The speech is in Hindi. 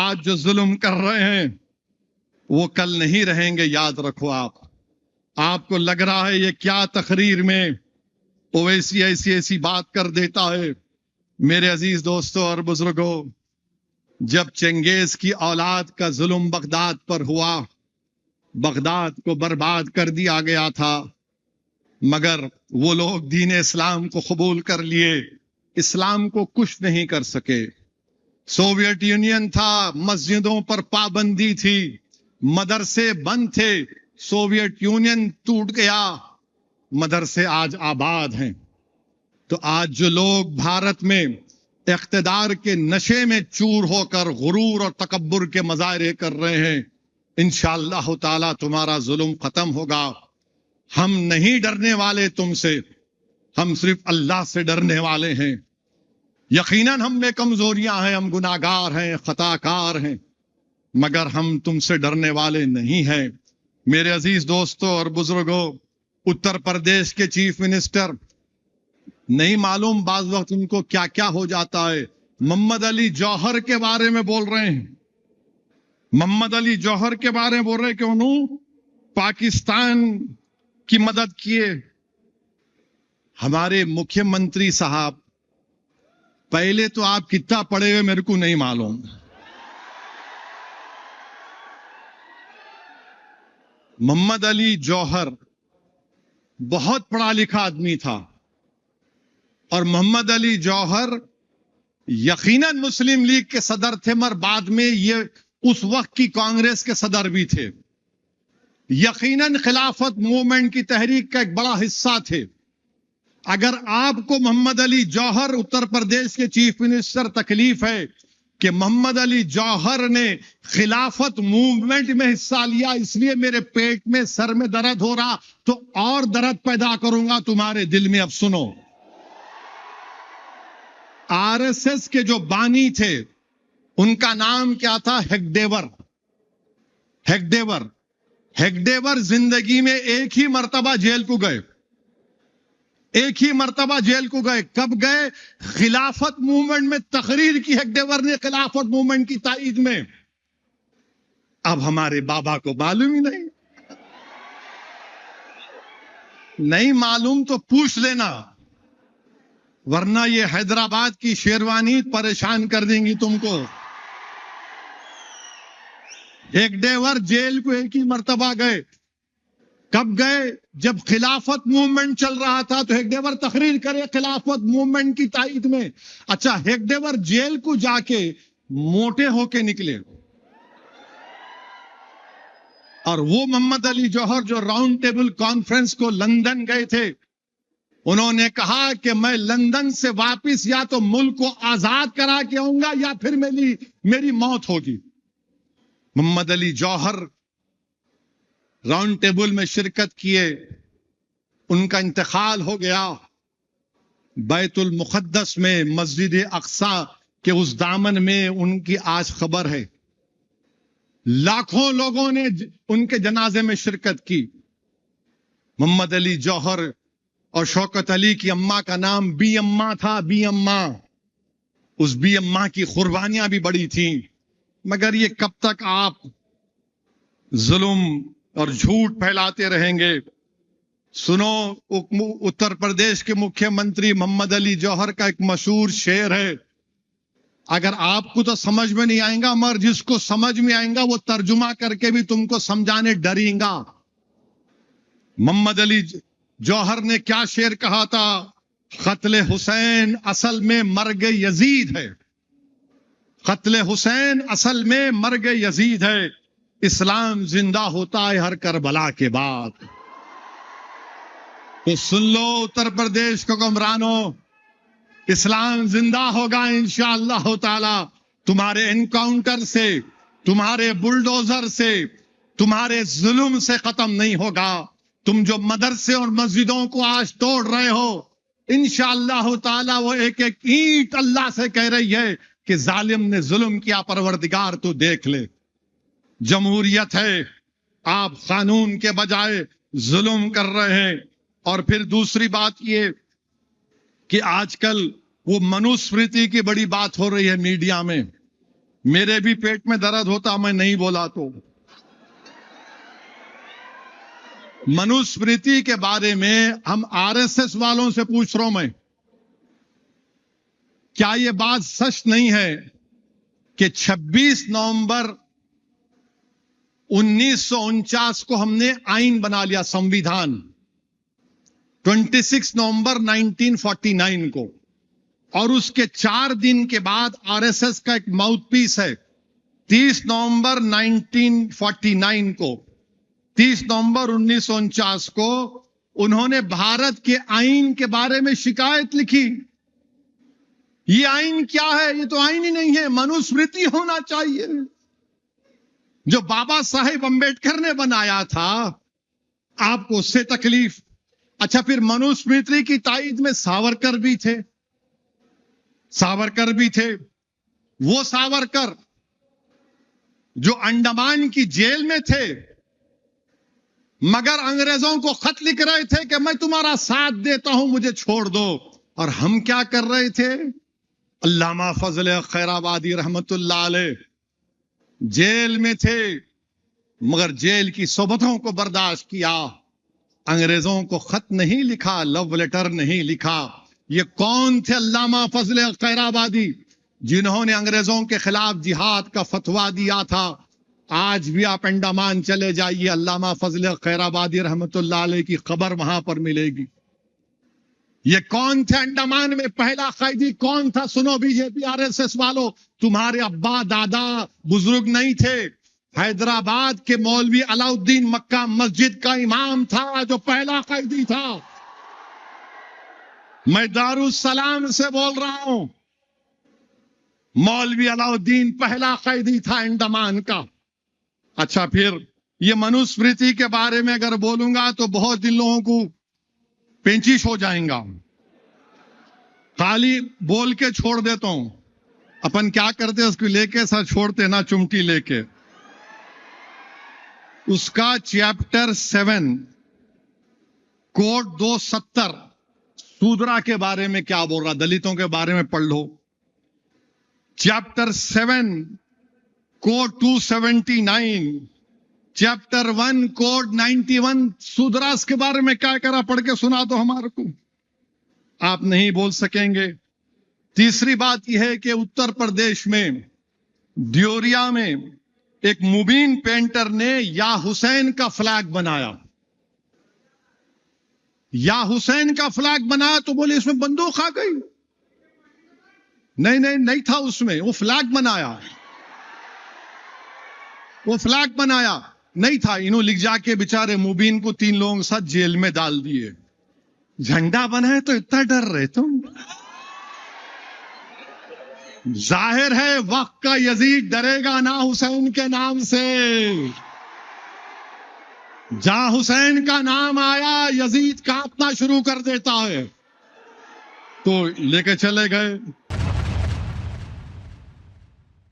आज जो जुल्म कर रहे हैं वो कल नहीं रहेंगे, याद रखो। आपको लग रहा है ये क्या तकरीर में ओवैसी ऐसी बात कर देता है। मेरे अजीज दोस्तों और बुजुर्गों, जब चंगेज की औलाद का जुल्म बगदाद पर हुआ, बगदाद को बर्बाद कर दिया गया था, मगर वो लोग दीन इस्लाम को कबूल कर लिए, इस्लाम को कुछ नहीं कर सके। सोवियत यूनियन था, मस्जिदों पर पाबंदी थी, मदरसे बंद थे, सोवियत यूनियन टूट गया, मदरसे आज आबाद हैं। तो आज जो लोग भारत में इख्तिदार के नशे में चूर होकर गुरूर और तकब्बुर के मजाहरे कर रहे हैं, इंशाअल्लाह ताला तुम्हारा जुल्म खत्म होगा। हम नहीं डरने वाले तुमसे, हम सिर्फ अल्लाह से डरने वाले हैं। यकीनन हम में कमजोरियां हैं, हम गुनाहगार हैं, खताकार हैं, मगर हम तुमसे डरने वाले नहीं हैं। मेरे अजीज दोस्तों और बुजुर्गों, उत्तर प्रदेश के चीफ मिनिस्टर, नहीं मालूम बाज वक्त उनको क्या क्या हो जाता है, मोहम्मद अली जौहर के बारे में बोल रहे हैं। मोहम्मद अली जौहर के बारे में बोल रहे हैं कि उन्होंने पाकिस्तान की मदद किए। हमारे मुख्यमंत्री साहब, पहले तो आप कितना पढ़े हुए मेरे को नहीं मालूम, मोहम्मद अली जौहर बहुत पढ़ा लिखा आदमी था, और मोहम्मद अली जौहर यकीनन मुस्लिम लीग के सदर थे, मगर बाद में ये उस वक्त की कांग्रेस के सदर भी थे। यकीनन खिलाफत मूवमेंट की तहरीक का एक बड़ा हिस्सा थे। अगर आपको मोहम्मद अली जौहर उत्तर प्रदेश के चीफ मिनिस्टर तकलीफ है कि मोहम्मद अली जौहर ने खिलाफत मूवमेंट में हिस्सा लिया, इसलिए मेरे पेट में सर में दर्द हो रहा, तो और दर्द पैदा करूंगा तुम्हारे दिल में। अब सुनो, आरएसएस के जो बानी थे उनका नाम क्या था? हेगडेवर। हेगडेवर हेगडेवर जिंदगी में एक ही मर्तबा जेल को गए, एक ही मर्तबा जेल को गए। कब गए? खिलाफत मूवमेंट में तकरीर की हेगडेवर ने, खिलाफत मूवमेंट की ताईद में। अब हमारे बाबा को मालूम ही नहीं मालूम तो पूछ लेना, वरना ये हैदराबाद की शेरवानी परेशान कर देंगी तुमको। हेगडेवर जेल को एक ही मर्तबा गए। कब गए? जब खिलाफत मूवमेंट चल रहा था, तो हेगडेवर तकरीर करे खिलाफत मूवमेंट की ताईद में। अच्छा, हेगडेवर जेल को जाके मोटे होके निकले, और वो मोहम्मद अली जौहर जो राउंड टेबल कॉन्फ्रेंस को लंदन गए थे, उन्होंने कहा कि मैं लंदन से वापस या तो मुल्क को आजाद करा के आऊंगा या फिर मेरी मौत होगी। मोहम्मद अली जौहर राउंड टेबल में शिरकत किए, उनका इंतकाल हो गया। बैतुल मुक़द्दस में मस्जिद अक्सा के उस दामन में उनकी आज खबर है। लाखों लोगों ने उनके जनाजे में शिरकत की। मोहम्मद अली जौहर और शौकत अली की अम्मा का नाम बी अम्मा था, बी अम्मा। उस बी अम्मा की कुर्बानियां भी बड़ी थी। मगर ये कब तक आप जुल्म और झूठ फैलाते रहेंगे? सुनो, उत्तर प्रदेश के मुख्यमंत्री मोहम्मद अली जौहर का एक मशहूर शेर है, अगर आपको तो समझ में नहीं आएगा, मगर जिसको समझ में आएगा वो तर्जुमा करके भी तुमको समझाने डरेगा। मोहम्मद अली जौहर ने क्या शेर कहा था? कत्ले हुसैन असल में मर्ग यजीद है, कत्ले हुसैन असल में मर्ग यजीद है, इस्लाम जिंदा होता है हर करबला के बाद। तो सुन लो उत्तर प्रदेश को गुमरानों, इस्लाम जिंदा होगा इंशाअल्लाह ताला। तुम्हारे एनकाउंटर से, तुम्हारे बुलडोजर से, तुम्हारे जुल्म से खत्म नहीं होगा। तुम जो मदरसे और मस्जिदों को आज तोड़ रहे हो, इंशाअल्लाह ताला वो एक एक ईंट अल्लाह से कह रही है कि जालिम ने जुल्म किया, परवरदिगार तू देख ले। जमहूरियत है, आप कानून के बजाय जुल्म कर रहे हैं। और फिर दूसरी बात ये कि आजकल वो मनुस्मृति की बड़ी बात हो रही है मीडिया में। मेरे भी पेट में दर्द होता मैं नहीं बोला तो। मनुस्मृति के बारे में हम आरएसएस वालों से पूछ रहा हूं मैं, क्या यह बात सच नहीं है कि 26 नवंबर 1949 को हमने आईन बना लिया, संविधान 26 नवंबर 1949 को, और उसके 4 दिन के बाद आरएसएस का एक माउथपीस है 30 नवंबर 1949 को, 30 नवंबर 1949 को उन्होंने भारत के आईन के बारे में शिकायत लिखी। ये आईन क्या है? ये तो आईन ही नहीं है, मनुस्मृति होना चाहिए जो बाबा साहेब अंबेडकर ने बनाया था। आपको उससे तकलीफ? अच्छा, फिर मनुस्मृति की ताईद में सावरकर भी थे, सावरकर भी थे। वो सावरकर जो अंडमान की जेल में थे, मगर अंग्रेजों को खत लिख रहे थे कि मैं तुम्हारा साथ देता हूं, मुझे छोड़ दो। और हम क्या कर रहे थे? अल्लामा फजल खैराबादी रहमतुल्लाह अलैह जेल में थे, मगर जेल की सोबतों को बर्दाश्त किया, अंग्रेजों को खत नहीं लिखा, लव लेटर नहीं लिखा। ये कौन थे? अल्लामा फजल खैराबादी, जिन्होंने अंग्रेजों के खिलाफ जिहाद का फतवा दिया था। आज भी आप अंडमान चले जाइए, अल्लामा फजल खैराबादी रहमतुल्लाह अलैह की खबर वहां पर मिलेगी। ये कौन थे? अंडमान में पहला कैदी कौन था? सुनो बीजेपी आरएसएस वालों, तुम्हारे अब्बा दादा बुजुर्ग नहीं थे। हैदराबाद के मौलवी अलाउद्दीन मक्का मस्जिद का इमाम था जो पहला कैदी था। मैं दारुस्सलाम से बोल रहा हूं, मौलवी अलाउद्दीन पहला कैदी था अंडमान का। अच्छा, फिर ये मनुस्मृति के बारे में अगर बोलूंगा तो बहुत दिन लोगों को पेंचिश हो जाएगा। खाली बोल के छोड़ देता हूं। अपन क्या करते उसको लेके सर छोड़ते ना, चुमटी लेके। उसका चैप्टर 7 कोड 270 शूद्रा के बारे में क्या बोल रहा, दलितों के बारे में पढ़ लो। Chapter 7 code 279, chapter 1 code 91 Shudras के बारे में क्या करा, पढ़ के सुना दो हमारे को। आप नहीं बोल सकेंगे। तीसरी बात यह है कि उत्तर प्रदेश में दियोरिया में एक मुबीन पेंटर ने या हुसैन का फ्लैग बनाया, या हुसैन का फ्लैग बनाया, तो बोले इसमें बंदूक आ गई। नहीं नहीं नहीं था उसमें, वो फ्लैग बनाया, वो फ्लैग बनाया नहीं था। इन्हों लिख जाके बेचारे मुबीन को 3 लोगों के साथ जेल में डाल दिए। झंडा बनाए तो इतना डर रहे तुम? जाहिर है वक्त का यजीद डरेगा ना हुसैन के नाम से। जहां हुसैन का नाम आया यजीद कांपना शुरू कर देता है। तो लेके चले गए।